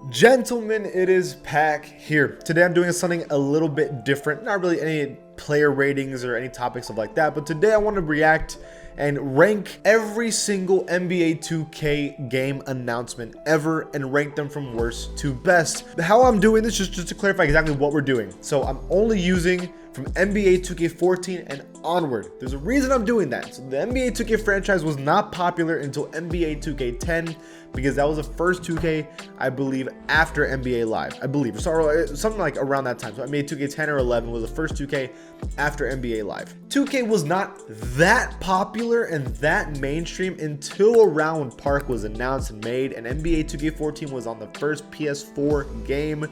Gentlemen, it is Pack here. Today I'm doing something a little bit different. Not really any player ratings or any topics of like that, but today I want to react and rank every single NBA 2K game announcement ever and rank them from worst to best. How I'm doing this, just to clarify exactly what we're doing. So I'm only using from NBA 2K14 and onward. There's a reason I'm doing that. So the NBA 2K franchise was not popular until NBA 2K10 because that was the first 2K, I believe, after NBA Live. I believe, or something like around that time. So NBA 2K10 or 11 was the first 2K after NBA Live. 2K was not that popular and that mainstream until around when Park was announced and made, and NBA 2K14 was on the first PS4 game.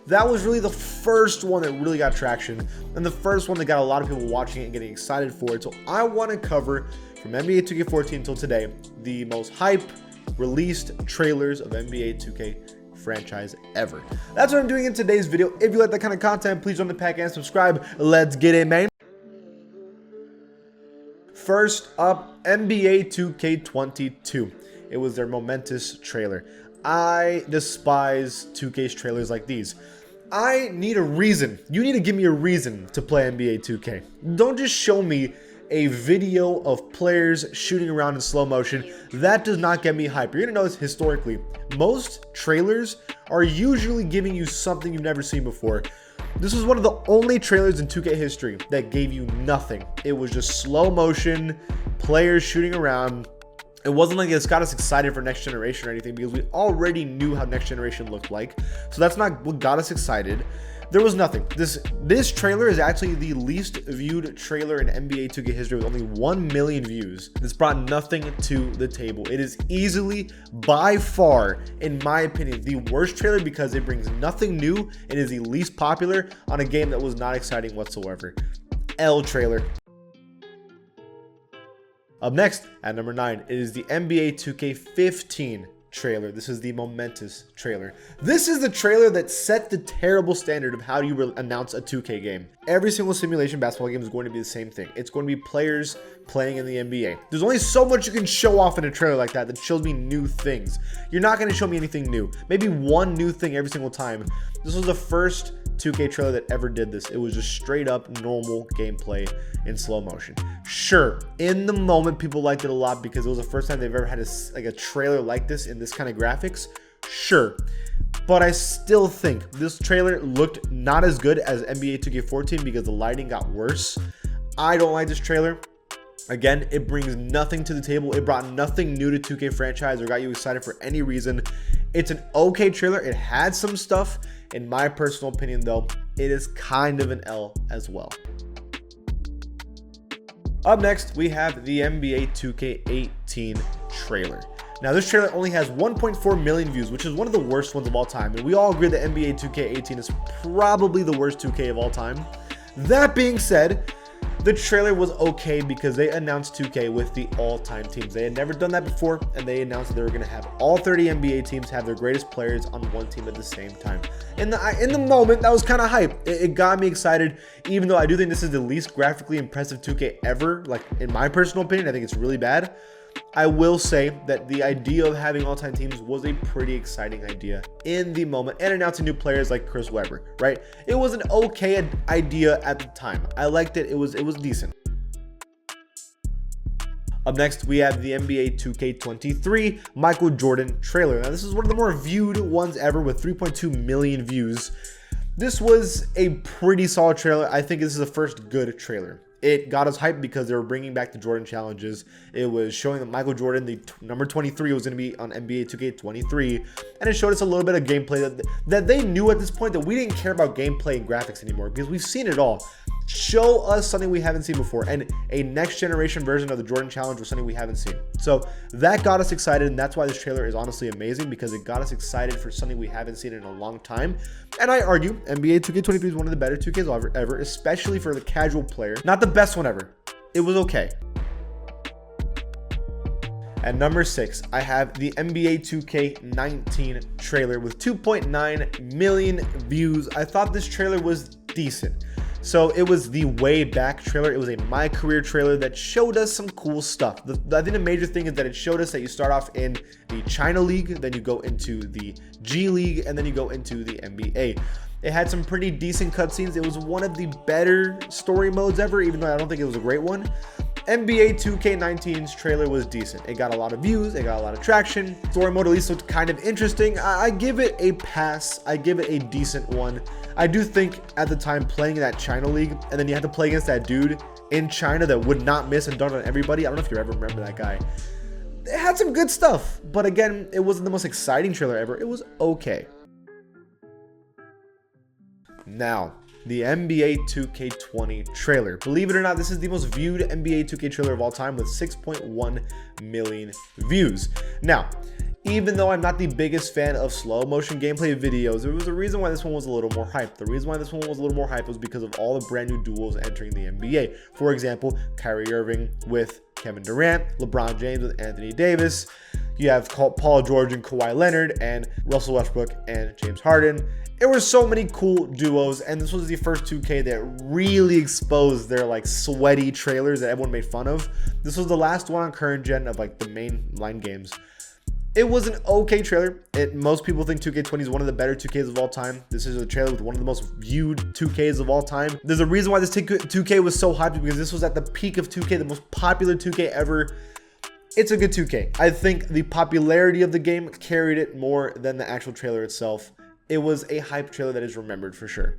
That was really the first one that really got traction and the first one that got a lot of people watching it and getting excited for it. So I want to cover from NBA 2K14 until today the most hype released trailers of NBA 2K franchise ever. That's what I'm doing in today's video. If you like that kind of content, please join the pack and subscribe. Let's get it, man. First up, NBA 2K22. It was their momentous trailer. I despise 2K's trailers like these. I need a reason. You need to give me a reason to play NBA 2K. Don't just show me a video of players shooting around in slow motion. That does not get me hype. You're gonna notice historically, most trailers are usually giving you something you've never seen before. This was one of the only trailers in 2K history that gave you nothing. It was just slow motion, players shooting around. It wasn't like it's got us excited for next generation or anything because we already knew how next generation looked like. So that's not what got us excited. There was nothing. This trailer is actually the least viewed trailer in NBA 2K history with only 1 million views. This brought nothing to the table. It is easily, by far, in my opinion, the worst trailer because it brings nothing new. It is the least popular on a game that was not exciting whatsoever. L trailer. Up next, at number 9, it is the NBA 2K15 trailer. This is the momentous trailer. This is the trailer that set the terrible standard of how you announce a 2K game. Every single simulation basketball game is going to be the same thing. It's going to be players playing in the NBA. There's only so much you can show off in a trailer like that shows me new things. You're not going to show me anything new. Maybe one new thing every single time. This was the first 2K trailer that ever did this. It was just straight up normal gameplay in slow motion. Sure, in the moment people liked it a lot because it was the first time they've ever had a trailer like this in this kind of graphics. Sure, but I still think this trailer looked not as good as NBA 2K14 because the lighting got worse. I don't like this trailer. Again, it brings nothing to the table. It brought nothing new to 2K franchise or got you excited for any reason. It's an okay trailer. It had some stuff. In my personal opinion, though, it is kind of an L as well. Up next, we have the NBA 2K18 trailer. Now, this trailer only has 1.4 million views, which is one of the worst ones of all time. And we all agree that NBA 2K18 is probably the worst 2K of all time. That being said, the trailer was okay because they announced 2K with the all-time teams. They had never done that before, and they announced that they were going to have all 30 NBA teams have their greatest players on one team at the same time. In the moment, that was kind of hype. It got me excited, even though I do think this is the least graphically impressive 2K ever. Like, in my personal opinion, I think it's really bad. I will say that the idea of having all-time teams was a pretty exciting idea in the moment, and announcing new players like Chris Webber, right? It was an okay idea at the time. I liked it. It was decent. Up next, we have the NBA 2K23 Michael Jordan trailer. Now, this is one of the more viewed ones ever with 3.2 million views. This was a pretty solid trailer. I think this is the first good trailer. It got us hyped because they were bringing back the Jordan challenges. It was showing that Michael Jordan, the number 23, was going to be on NBA 2K23. And it showed us a little bit of gameplay that they knew at this point that we didn't care about gameplay and graphics anymore because we've seen it all. Show us something we haven't seen before. And a next generation version of the Jordan challenge was something we haven't seen. So that got us excited. And that's why this trailer is honestly amazing because it got us excited for something we haven't seen in a long time. And I argue NBA 2K23 is one of the better 2Ks ever, especially for the casual player. Not the best one ever. It was okay. At number 6, I have the NBA 2K19 trailer with 2.9 million views. I thought this trailer was decent. So it was the way back trailer. It was a my career trailer that showed us some cool stuff. I think the major thing is that it showed us that you start off in the China League, then you go into the G League, and then you go into the NBA. It had some pretty decent cutscenes. It was one of the better story modes ever, even though I don't think it was a great one. NBA 2K19's trailer was decent. It got a lot of views, it got a lot of traction. Story mode at least looked kind of interesting. I give it a pass. I give it a decent one. I do think at the time playing that China League, and then you had to play against that dude in China that would not miss and dunk on everybody. I don't know if you ever remember that guy. It had some good stuff, but again, it wasn't the most exciting trailer ever. It was okay. Now, the NBA 2K20 trailer. Believe it or not, this is the most viewed NBA 2K trailer of all time with 6.1 million views. Now, even though I'm not the biggest fan of slow motion gameplay videos, there was a reason why this one was a little more hyped. The reason why this one was a little more hyped was because of all the brand new duels entering the NBA. For example, Kyrie Irving with Kevin Durant, LeBron James with Anthony Davis. You have Paul George and Kawhi Leonard, and Russell Westbrook and James Harden. There were so many cool duos, and this was the first 2K that really exposed their like sweaty trailers that everyone made fun of. This was the last one on current gen of like the mainline games. It was an okay trailer. Most people think 2K20 is one of the better 2Ks of all time. This is a trailer with one of the most viewed 2Ks of all time. There's a reason why this 2K was so hyped, because this was at the peak of 2K, the most popular 2K ever. It's a good 2K. I think the popularity of the game carried it more than the actual trailer itself. It was a hype trailer that is remembered for sure.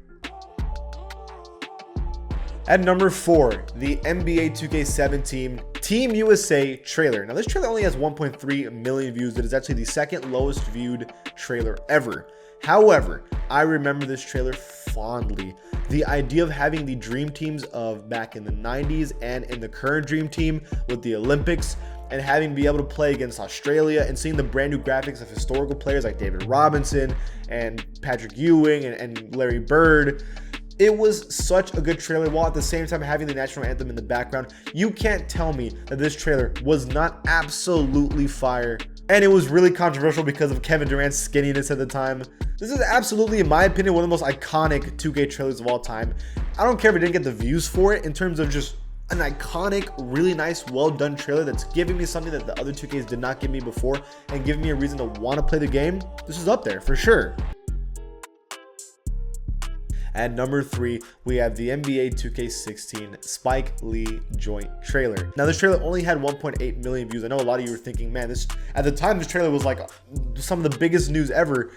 At number 4, the NBA 2K17 Team USA trailer. Now this trailer only has 1.3 million views. It is actually the second lowest viewed trailer ever. However, I remember this trailer fondly. The idea of having the dream teams of back in the 90s and in the current dream team with the Olympics, and having to be able to play against Australia and seeing the brand new graphics of historical players like David Robinson and Patrick Ewing and Larry Bird. It was such a good trailer, while at the same time having the national anthem in the background. You can't tell me that this trailer was not absolutely fire. And it was really controversial because of Kevin Durant's skinniness at the time. This is absolutely, in my opinion, one of the most iconic 2K trailers of all time. I don't care if it didn't get the views for it, in terms of just an iconic, really nice, well done trailer that's giving me something that the other 2Ks did not give me before, and giving me a reason to want to play the game. This is up there for sure. At number 3, we have the NBA 2K16 Spike Lee joint trailer. Now this trailer only had 1.8 million views. I know a lot of you were thinking, man, this at the time this trailer was like some of the biggest news ever,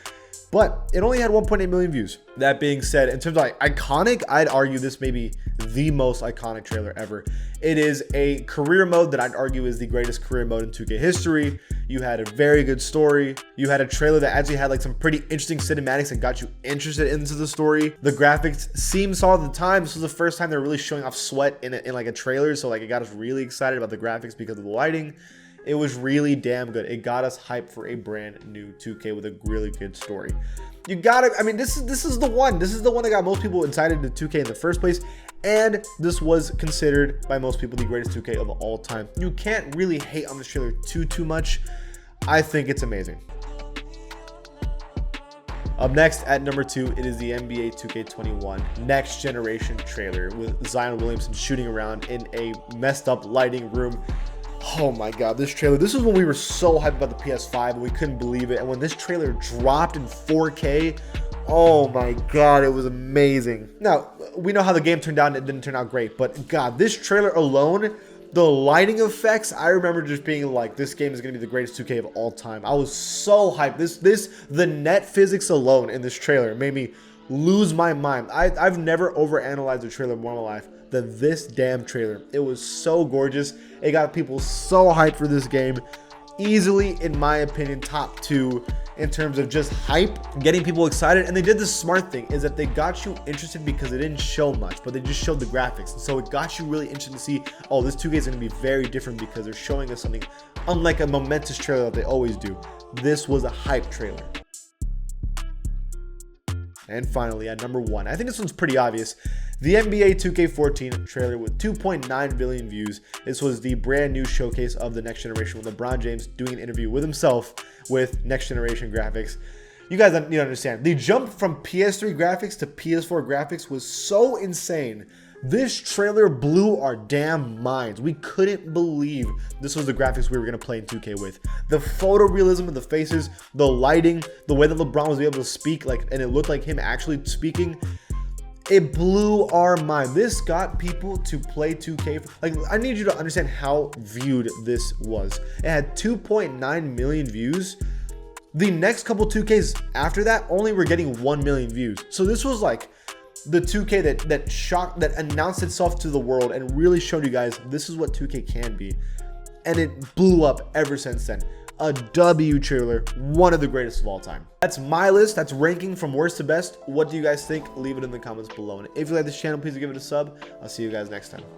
but it only had 1.8 million views. That being said, in terms of like iconic, I'd argue this may be the most iconic trailer ever. It is a career mode that I'd argue is the greatest career mode in 2K history. You had a very good story. You had a trailer that actually had like some pretty interesting cinematics that got you interested into the story. The graphics seemed solid at the time. This was the first time they're really showing off sweat in like a trailer, so like it got us really excited about the graphics because of the lighting. It was really damn good. It got us hyped for a brand new 2K with a really good story. You gotta, I mean, this is the one. This is the one that got most people excited to 2K in the first place. And this was considered by most people the greatest 2K of all time. You can't really hate on this trailer too much. I think it's amazing. Up next at number 2, it is the NBA 2K21 Next Generation trailer with Zion Williamson shooting around in a messed up lighting room. Oh my god, this trailer, this is when we were so hyped about the PS5 and we couldn't believe it. And when this trailer dropped in 4K, oh my god, it was amazing. Now, we know how the game turned out and it didn't turn out great, but god, this trailer alone, the lighting effects, I remember just being like, this game is going to be the greatest 2K of all time. I was so hyped. The net physics alone in this trailer made me lose my mind. I've never overanalyzed a trailer more in my life than this damn trailer. It was so gorgeous. It got people so hyped for this game. Easily, in my opinion, top 2 in terms of just hype, getting people excited. And they did the smart thing, is that they got you interested because they didn't show much, but they just showed the graphics. And so it got you really interested to see, oh, this 2K is going to be very different because they're showing us something unlike a momentous trailer that they always do. This was a hype trailer. And finally, at number 1, I think this one's pretty obvious. The NBA 2K14 trailer with 2.9 billion views. This was the brand new showcase of the next generation with LeBron James doing an interview with himself with next generation graphics. You guys need to understand. The jump from PS3 graphics to PS4 graphics was so insane. This trailer blew our damn minds. We couldn't believe this was the graphics we were going to play in 2K with. The photorealism of the faces, the lighting, the way that LeBron was able to speak, and it looked like him actually speaking. It blew our mind. This got people to play 2K. I need you to understand how viewed this was. It had 2.9 million views. The next couple 2Ks after that only were getting 1 million views. So this was like the 2K that announced itself to the world and really showed you guys this is what 2K can be. And it blew up ever since then. A W trailer, one of the greatest of all time. That's my list. That's ranking from worst to best. What do you guys think? Leave it in the comments below. And if you like this channel, please give it a sub. I'll see you guys next time.